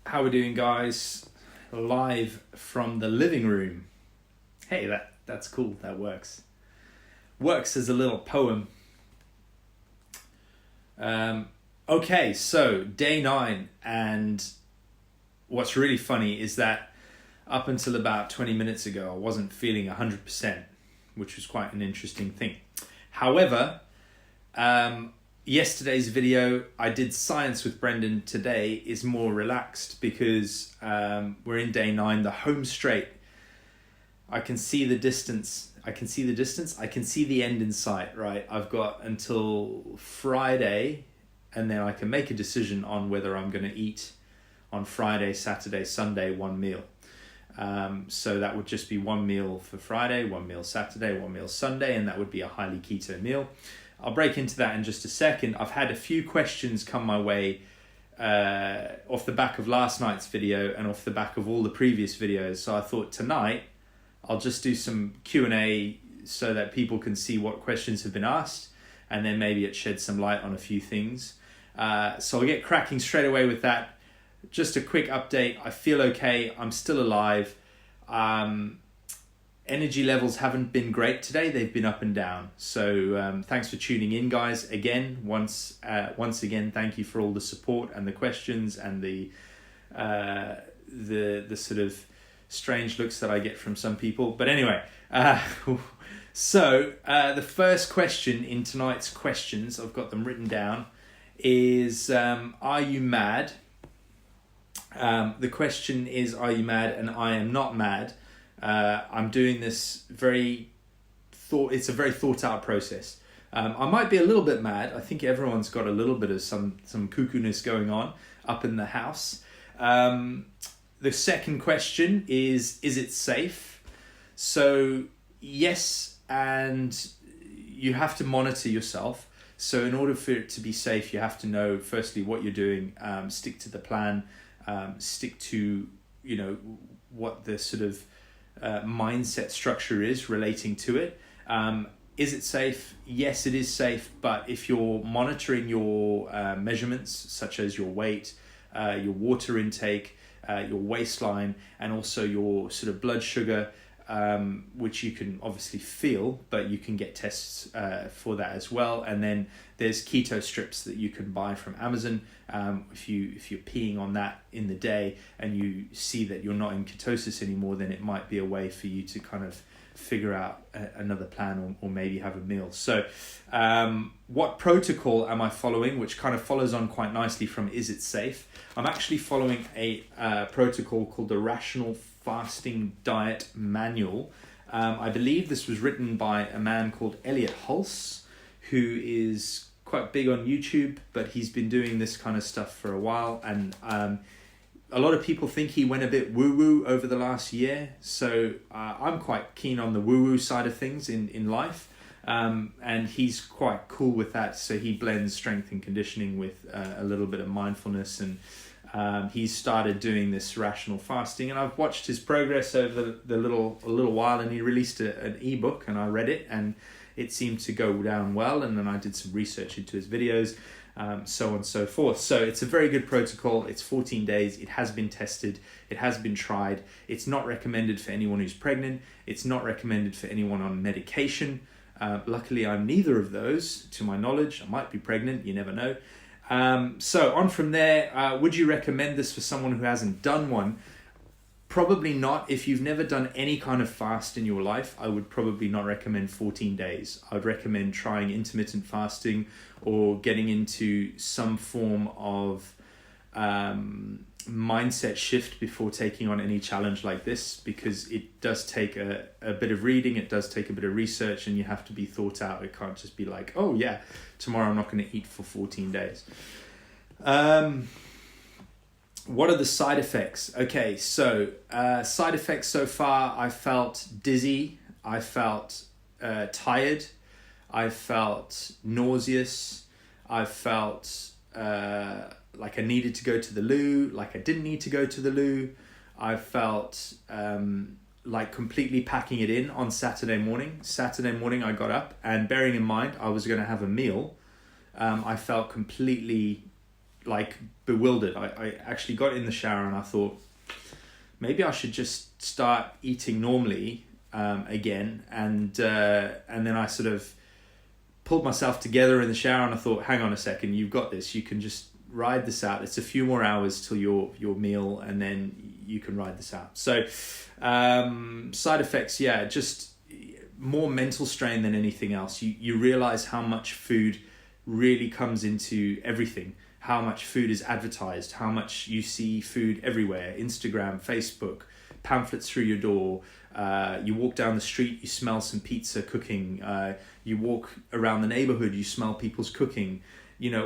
How we doing, guys? Live from the living room. Hey, that's cool. That works. Works as a little poem. Okay, so day 9, and what's really funny is that up until about 20 minutes ago, I wasn't feeling 100%, which was quite an interesting thing. However, yesterday's video, I did science with Brendan. Today is more relaxed because we're in day 9, the home straight. I can see the distance. I can see the end in sight, right? I've got until Friday, and then I can make a decision on whether I'm going to eat on Friday, Saturday, Sunday, one meal. So that would just be one meal for Friday, one meal Saturday, one meal Sunday, and that would be a highly keto meal. I'll break into that in just a second. I've had a few questions come my way off the back of last night's video and off the back of all the previous videos. So I thought tonight I'll just do some Q&A so that people can see what questions have been asked, and then maybe it sheds some light on a few things. So I'll get cracking straight away with that. Just a quick update. I feel okay. I'm still alive. Energy levels haven't been great today. They've been up and down. So thanks for tuning in, guys. Again, once again, thank you for all the support and the questions and the sort of strange looks that I get from some people. But anyway, so the first question in tonight's questions, I've got them written down, is are you mad? The question is, are you mad? And I am not mad. I'm doing this it's a very thought out process. I might be a little bit mad. I think everyone's got a little bit of some cuckoo-ness going on up in the house. The second question is it safe? So yes, and you have to monitor yourself. So in order for it to be safe, you have to know firstly what you're doing, stick to the plan, stick to, what the sort of mindset structure is relating to it. Is it safe? Yes, it is safe. But if you're monitoring your measurements, such as your weight, your water intake, your waistline, and also your sort of blood sugar, which you can obviously feel, but you can get tests for that as well. And then there's keto strips that you can buy from Amazon. If you're peeing on that in the day and you see that you're not in ketosis anymore, then it might be a way for you to kind of figure out another plan or maybe have a meal. So what protocol am I following, which kind of follows on quite nicely from is it safe? I'm actually following a protocol called the Rational Fasting Diet Manual. I believe this was written by a man called Elliot Hulse, who is quite big on YouTube, but he's been doing this kind of stuff for a while, and a lot of people think he went a bit woo-woo over the last year, so I'm quite keen on the woo-woo side of things in life, and he's quite cool with that. So he blends strength and conditioning with a little bit of mindfulness, and he's started doing this rational fasting, and I've watched his progress over a little while, and he released an ebook, and I read it, and it seemed to go down well, and then I did some research into his videos, so on and so forth. So it's a very good protocol. It's 14 days. It has been tested. It has been tried. It's not recommended for anyone who's pregnant. It's not recommended for anyone on medication. Luckily, I'm neither of those, to my knowledge. I might be pregnant. You never know. So on from there, would you recommend this for someone who hasn't done one? Probably not. If you've never done any kind of fast in your life, I would probably not recommend 14 days. I'd recommend trying intermittent fasting or getting into some form of mindset shift before taking on any challenge like this, because it does take a bit of reading, it does take a bit of research, and you have to be thought out. It can't just be like, oh yeah, tomorrow I'm not going to eat for 14 days. What are the side effects? Okay, so side effects so far, I felt dizzy, I felt tired, I felt nauseous, I felt like I needed to go to the loo, like I didn't need to go to the loo. I felt like completely packing it in on Saturday morning. Saturday morning I got up, and bearing in mind I was going to have a meal, I felt completely like bewildered. I actually got in the shower and I thought, maybe I should just start eating normally again. And then I sort of pulled myself together in the shower and I thought, hang on a second, you've got this. You can just ride this out. It's a few more hours till your meal, and then you can ride this out. So side effects, just more mental strain than anything else. You realize how much food really comes into everything, how much food is advertised, how much you see food everywhere, Instagram, Facebook, pamphlets through your door. You walk down the street, you smell some pizza cooking. You walk around the neighborhood, you smell people's cooking.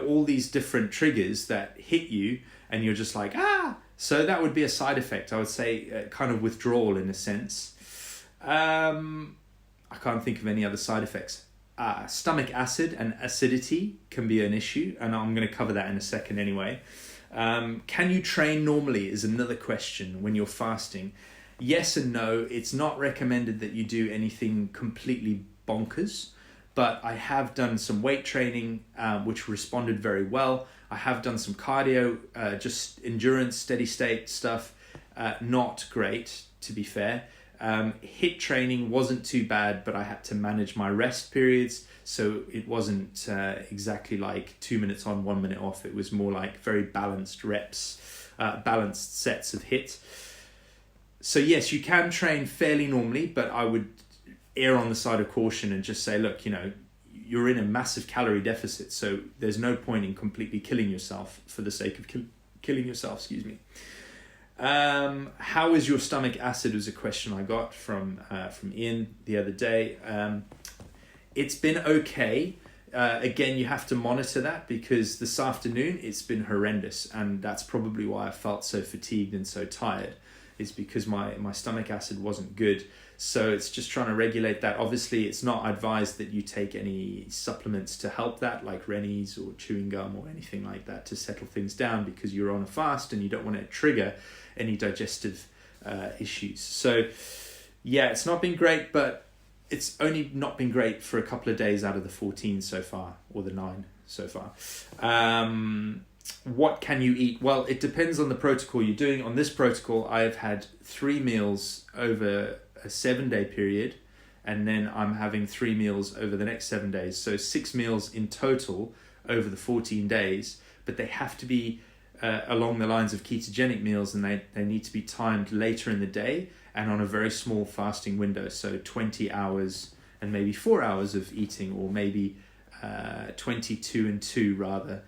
All these different triggers that hit you, and you're just like, So that would be a side effect. I would say kind of withdrawal in a sense. I can't think of any other side effects. Stomach acid and acidity can be an issue, and I'm going to cover that in a second anyway. Can you train normally is another question when you're fasting. Yes and no. It's not recommended that you do anything completely bonkers, but I have done some weight training, which responded very well. I have done some cardio, just endurance, steady state stuff. Not great, to be fair. HIIT training wasn't too bad, but I had to manage my rest periods. So it wasn't exactly like 2 minutes on, 1 minute off. It was more like very balanced reps, balanced sets of HIIT. So yes, you can train fairly normally, but I would err on the side of caution and just say, look, you're in a massive calorie deficit. So there's no point in completely killing yourself for the sake of killing yourself, excuse me. How is your stomach acid was a question I got from Ian the other day. It's been okay. Again, you have to monitor that because this afternoon it's been horrendous, and that's probably why I felt so fatigued and so tired, is because my stomach acid wasn't good. So it's just trying to regulate that. Obviously, it's not advised that you take any supplements to help that, like Rennies or chewing gum or anything like that to settle things down, because you're on a fast and you don't want to trigger any digestive issues. So it's not been great, but it's only not been great for a couple of days out of the 14 so far, or the 9 so far. What can you eat? Well, it depends on the protocol you're doing. On this protocol, I've had 3 meals over a 7-day period, and then I'm having 3 meals over the next 7 days. So 6 meals in total over the 14 days, but they have to be along the lines of ketogenic meals, and they need to be timed later in the day and on a very small fasting window. So 20 hours and maybe 4 hours of eating, or maybe 22 and 2 rather.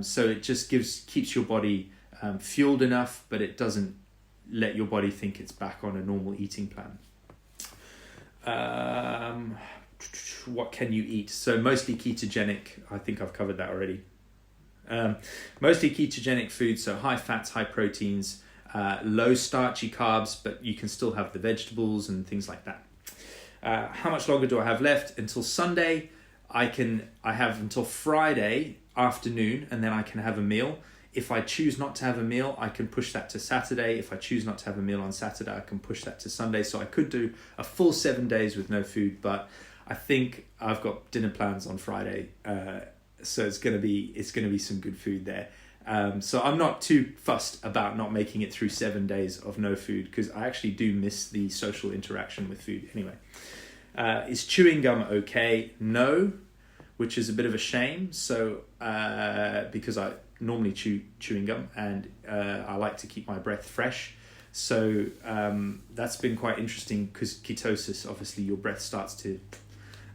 So it just keeps your body fueled enough, but it doesn't let your body think it's back on a normal eating plan. What can you eat? So mostly ketogenic. I think I've covered that already. Mostly ketogenic food, so high fats, high proteins, low starchy carbs, but you can still have the vegetables and things like that. How much longer do I have left? Until Sunday. I have until Friday afternoon, and then I can have a meal. If I choose not to have a meal, I can push that to Saturday. If I choose not to have a meal on Saturday, I can push that to Sunday. So I could do a full 7 days with no food, but I think I've got dinner plans on Friday. So it's gonna be some good food there. So I'm not too fussed about not making it through 7 days of no food, because I actually do miss the social interaction with food anyway. Is chewing gum okay? No, which is a bit of a shame. So because I normally chewing gum, and I like to keep my breath fresh. So that's been quite interesting, because ketosis, obviously your breath starts to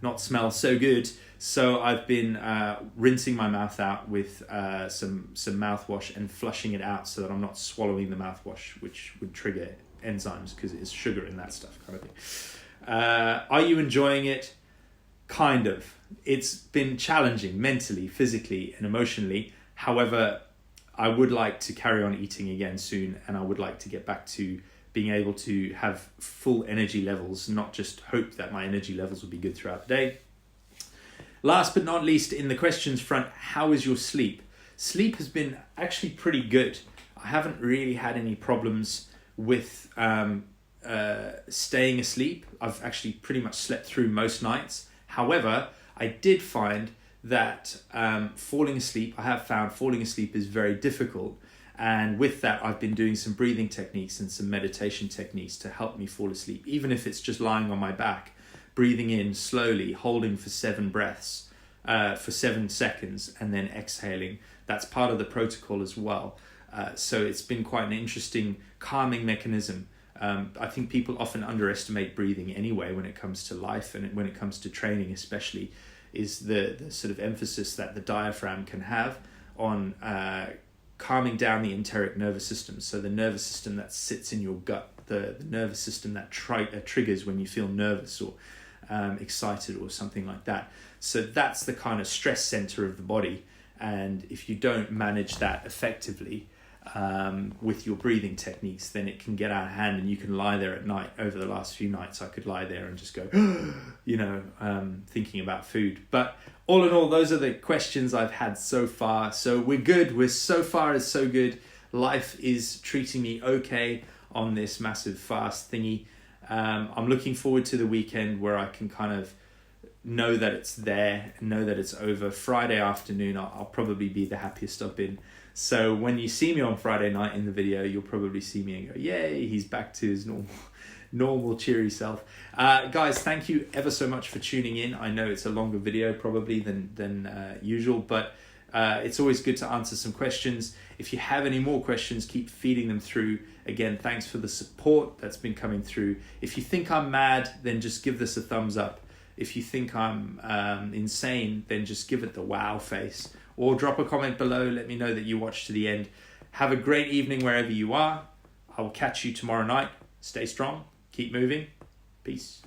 not smell so good. So I've been rinsing my mouth out with some mouthwash and flushing it out, so that I'm not swallowing the mouthwash, which would trigger enzymes because it's sugar in that stuff kind of thing. Are you enjoying it? Kind of. It's been challenging mentally, physically, and emotionally. However, I would like to carry on eating again soon, and I would like to get back to being able to have full energy levels, not just hope that my energy levels will be good throughout the day. Last but not least, in the questions front, how is your sleep? Sleep has been actually pretty good. I haven't really had any problems with staying asleep. I've actually pretty much slept through most nights. However, I did find that falling asleep, I have found falling asleep is very difficult. And with that, I've been doing some breathing techniques and some meditation techniques to help me fall asleep, even if it's just lying on my back, breathing in slowly, holding for 7 breaths, for 7 seconds, and then exhaling. That's part of the protocol as well. So it's been quite an interesting calming mechanism. I think people often underestimate breathing anyway when it comes to life, and when it comes to training especially, is the sort of emphasis that the diaphragm can have on calming down the enteric nervous system. So the nervous system that sits in your gut, the nervous system that triggers when you feel nervous or excited or something like that. So that's the kind of stress center of the body. And if you don't manage that effectively with your breathing techniques, then it can get out of hand, and you can lie there at night. Over the last few nights, I could lie there and just go, thinking about food. But all in all, those are the questions I've had so far. So we're good. We're so far as so good. Life is treating me okay on this massive fast thingy. I'm looking forward to the weekend where I can kind of know that it's there, know that it's over. Friday afternoon, I'll probably be the happiest I've been. So when you see me on Friday night in the video, you'll probably see me and go, yay, he's back to his normal cheery self. Guys, thank you ever so much for tuning in. I know it's a longer video probably than usual, but it's always good to answer some questions. If you have any more questions, keep feeding them through. Again, thanks for the support that's been coming through. If you think I'm mad, then just give this a thumbs up. If you think I'm insane, then just give it the wow face. Or drop a comment below, let me know that you watched to the end. Have a great evening wherever you are. I will catch you tomorrow night. Stay strong, keep moving. Peace.